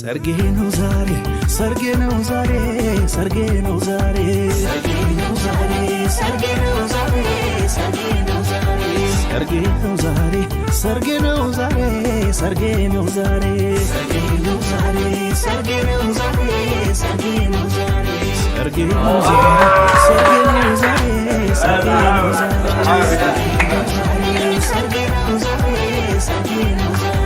Sargeno zare, sargeno zare, sargeno zare, sargeno zare, sargeno zare, sargeno zare, sargeno zare, sargeno zare, sargeno zare, sargeno zare, sargeno zare, sargeno zare, sargeno zare,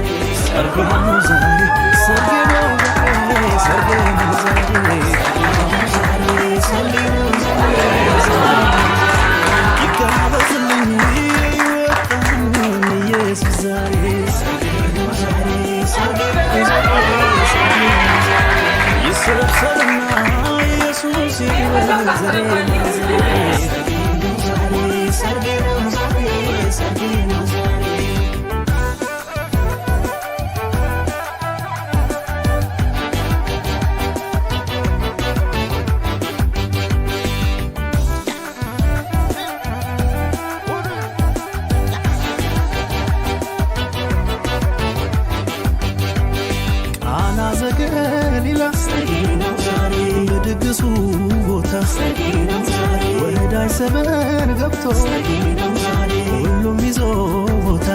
sargeno ወዳይ ሰበን ገብቶ ሁሉም ይዞ ቦታ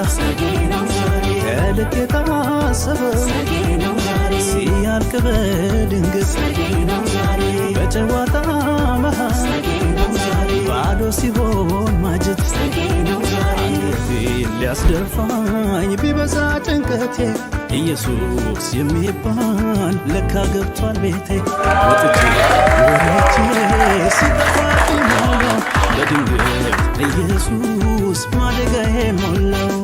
ከልክ የታሰበ ሲያልቅ በድንገት በጨዋታ መሃል ባዶ ሲሆን ማጀት ሊያስደፋኝ ቢበዛ ጭንቀቴ ኢየሱስ የሚባል ለካ ገብቷል ቤቴ ወጥቼ ወረቼ ሲጠፋኝ በድንገት ኢየሱስ ማደጋዬን ሞላው